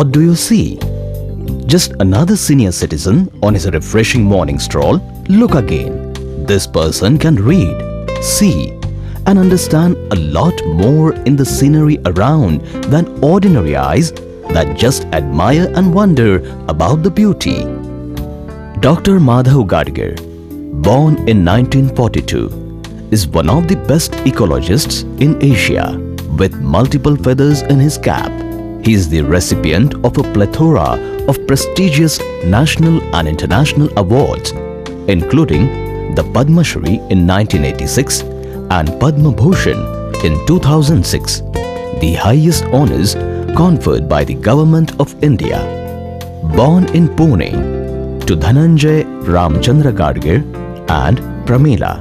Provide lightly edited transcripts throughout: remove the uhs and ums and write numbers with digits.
what do you see? Just another senior citizen on his refreshing morning stroll? Look again. This person can read, see, and understand a lot more in the scenery around than ordinary eyes that just admire and wonder about the beauty. Dr. Madhav Gadgil, born in 1942, is one of the best ecologists in Asia with multiple feathers in his cap. He is the recipient of a plethora of prestigious national and international awards, including the Padma Shri in 1986 and Padma Bhushan in 2006, the highest honours conferred by the Government of India. Born in Pune to Dhananjay Ramchandra Gadgil and Pramila,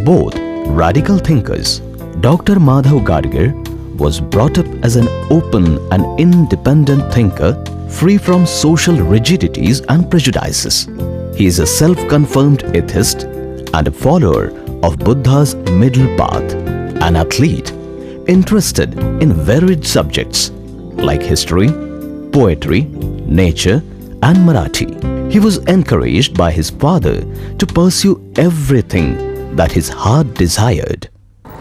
both radical thinkers, Dr. Madhav Gadgil was brought up as an open and independent thinker, free from social rigidities and prejudices. He is a self-confirmed atheist and a follower of Buddha's middle path, an athlete interested in varied subjects like history, poetry, nature and Marathi. He was encouraged by his father to pursue everything that his heart desired.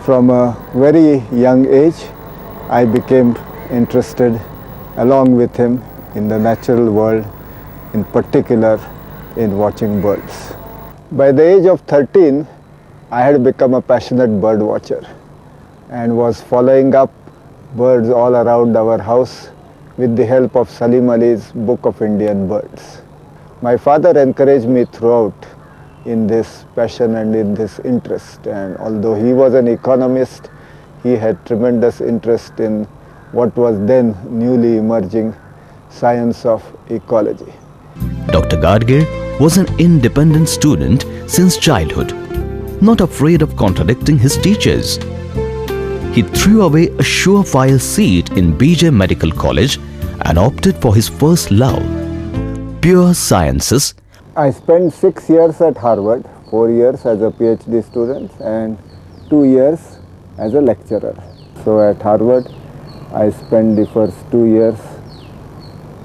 From a very young age, I became interested along with him in the natural world, in particular in watching birds. By the age of 13, I had become a passionate bird watcher and was following up birds all around our house with the help of Salim Ali's Book of Indian Birds. My father encouraged me throughout in this passion and in this interest, and although he was an economist, he had tremendous interest in what was then newly emerging science of ecology. Dr. Gadgil was an independent student since childhood, not afraid of contradicting his teachers. He threw away a surefire seat in BJ Medical College and opted for his first love, pure sciences. I spent 6 years at Harvard, 4 years as a PhD student and 2 years as a lecturer. So at Harvard, I spent the first 2 years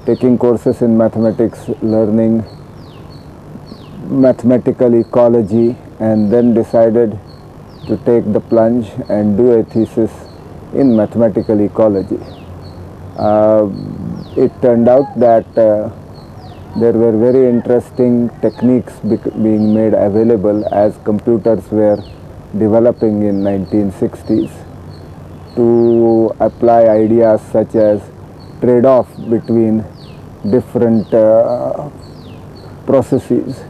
taking courses in mathematics, learning mathematical ecology, and then decided to take the plunge and do a thesis in mathematical ecology. It turned out that there were very interesting techniques being made available as computers were developing in 1960s to apply ideas such as trade-off between different processes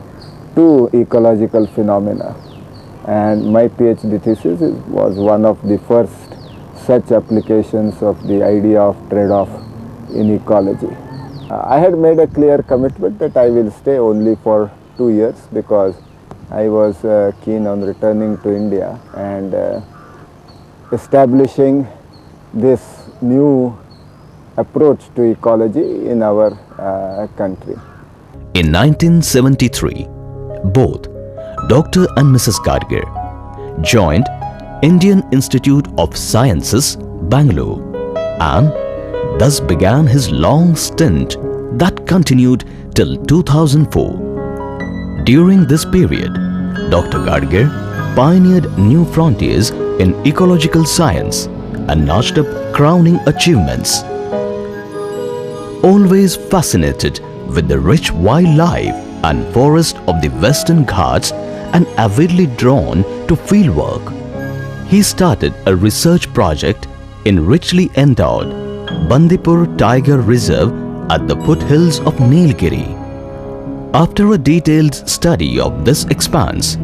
to ecological phenomena. And my PhD thesis was one of the first such applications of the idea of trade-off in ecology. I had made a clear commitment that I will stay only for 2 years because I was keen on returning to India and establishing this new approach to ecology in our country. In 1973, both Dr. and Mrs. Gadgil joined Indian Institute of Sciences, Bangalore, and thus began his long stint that continued till 2004. During this period, Dr. Gadgil pioneered new frontiers in ecological science and notched up crowning achievements. Always fascinated with the rich wildlife and forest of the Western Ghats and avidly drawn to fieldwork, he started a research project in richly endowed Bandipur Tiger Reserve at the foothills of Nilgiri. After a detailed study of this expanse,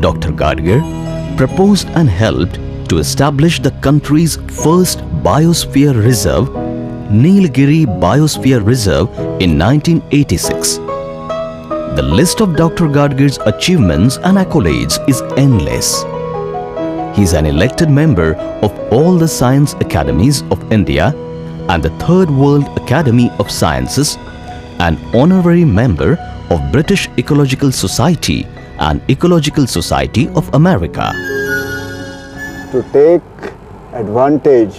Dr. Gadgil proposed and helped to establish the country's first biosphere reserve, Nilgiri Biosphere Reserve, in 1986. The list of Dr. Gadgil's achievements and accolades is endless. He is an elected member of all the Science Academies of India and the Third World Academy of Sciences, an honorary member of British Ecological Society and Ecological Society of America. To take advantage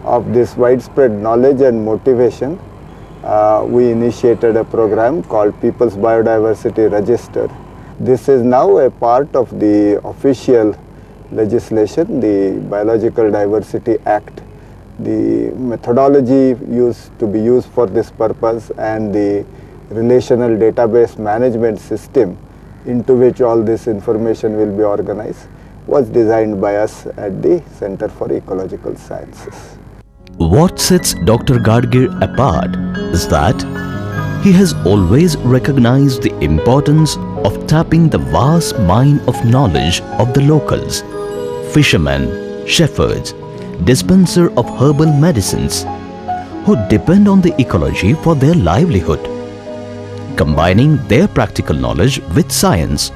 of this widespread knowledge and motivation, we initiated a program called People's Biodiversity Register. This is now a part of the official legislation, the Biological Diversity Act. The methodology to be used for this purpose and the relational database management system into which all this information will be organized was designed by us at the Center for Ecological Sciences. What sets Dr. Gadgil apart is that he has always recognized the importance of tapping the vast mine of knowledge of the locals, fishermen, shepherds, dispenser of herbal medicines, who depend on the ecology for their livelihood. Combining their practical knowledge with science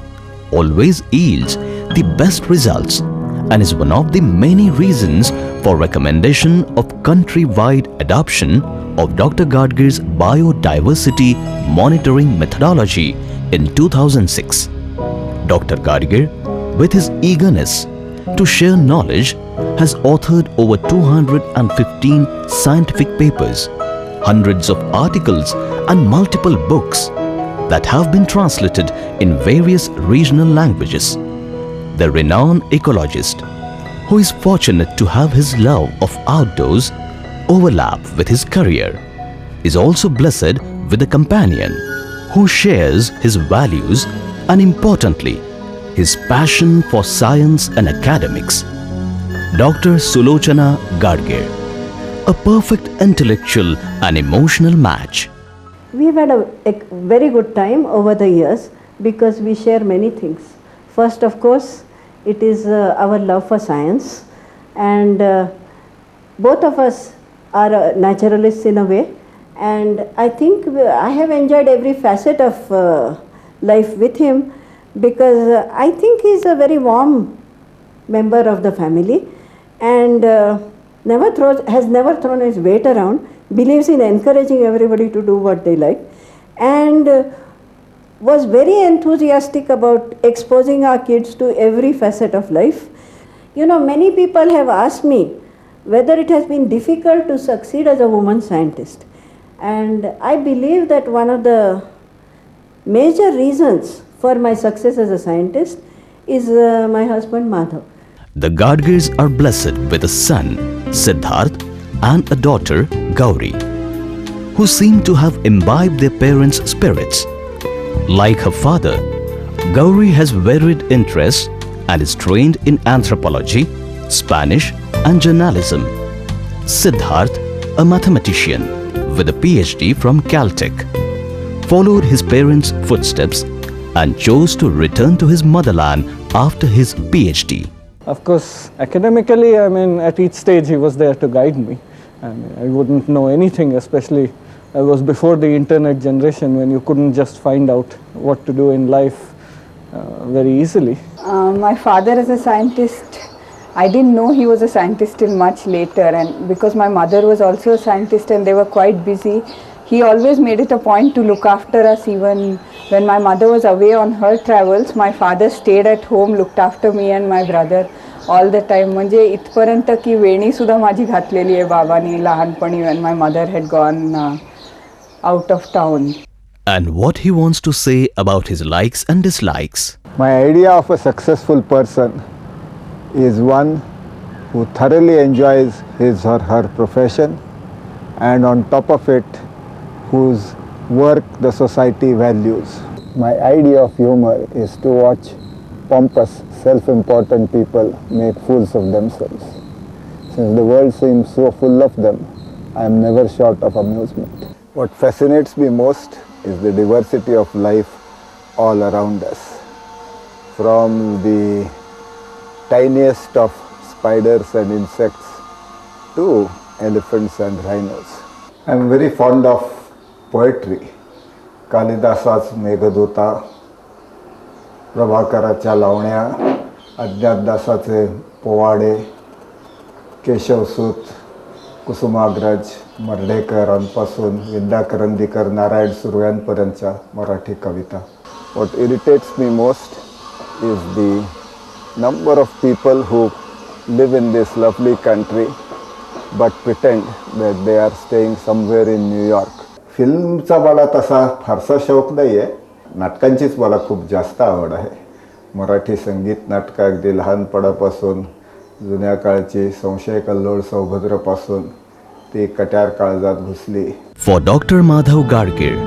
always yields the best results and is one of the many reasons for recommendation of countrywide adoption of Dr. Gadgil's biodiversity monitoring methodology in 2006. Dr. Gadgil, with his eagerness to share knowledge, has authored over 215 scientific papers, hundreds of articles and multiple books that have been translated in various regional languages. The renowned ecologist, who is fortunate to have his love of outdoors overlap with his career, is also blessed with a companion who shares his values and, importantly, his passion for science and academics. Dr. Sulochana Gadgil, a perfect intellectual and emotional match. We've had a very good time over the years because we share many things. First, of course, it is our love for science, and both of us are naturalists in a way, and I think I have enjoyed every facet of life with him because I think he's a very warm member of the family and has never thrown his weight around, believes in encouraging everybody to do what they like, and was very enthusiastic about exposing our kids to every facet of life. You know, many people have asked me whether it has been difficult to succeed as a woman scientist. And I believe that one of the major reasons for my success as a scientist is my husband Madhav. The Gadgils are blessed with a son, Siddharth, and a daughter, Gauri, who seem to have imbibed their parents' spirits. Like her father, Gauri has varied interests and is trained in anthropology, Spanish and journalism. Siddharth, a mathematician with a PhD from Caltech, followed his parents' footsteps and chose to return to his motherland after his PhD. Of course, academically, at each stage he was there to guide me. I wouldn't know anything, especially I was before the internet generation when you couldn't just find out what to do in life very easily. My father is a scientist. I didn't know he was a scientist till much later, and because my mother was also a scientist and they were quite busy, he always made it a point to look after us. Even when my mother was away on her travels, my father stayed at home, looked after me and my brother all the time. म्हणजे इथपर्यंत की वेणी सुद्धा माझी घातलेली आहे बाबांनी लहानपणी when my mother had gone out of town. And what he wants to say about his likes and dislikes. My idea of a successful person is one who thoroughly enjoys his or her profession, and on top of it, whose work the society values. My idea of humor is to watch pompous, self-important people make fools of themselves. Since the world seems so full of them, I am never short of amusement. What fascinates me most is the diversity of life all around us. From the tiniest of spiders and insects to elephants and rhinos. I am very fond of poetry. Kalidasa's Meghaduta, प्रभाकराच्या Lavanya, अज्ञातदासाचे पोवाडे, केशवसूत, कुसुमाग्रज, मर्ढेकरांपासून विद्या करंदीकर, नारायण सुर्व्यांपर्यंतच्या मराठी कविता. What irritates me most is the number of people who live in this lovely country but pretend that they are staying somewhere in New York. फिल्मचा मला तसा फारसा शौक नाही आहे, नाटकांचीच मला खूप जास्त आवड आहे. मराठी संगीत नाटकं अगदी लहानपणापासून जुन्या काळची संशय कल्लोळ सौभद्रपासून ती कट्यार काळजात घुसली. For Dr. Madhav Gadgil,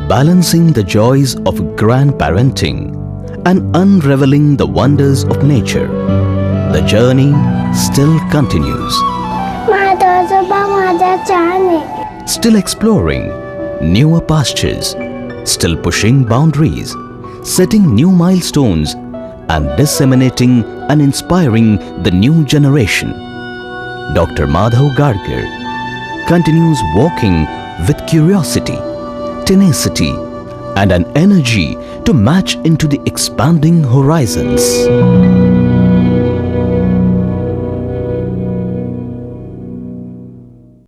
balancing the joys of grandparenting and unraveling the wonders of nature, the journey still continues. Still exploring newer pastures, still pushing boundaries, setting new milestones and disseminating and inspiring the new generation. Dr. Madhav Gadgil continues walking with curiosity, tenacity and an energy to match into the expanding horizons.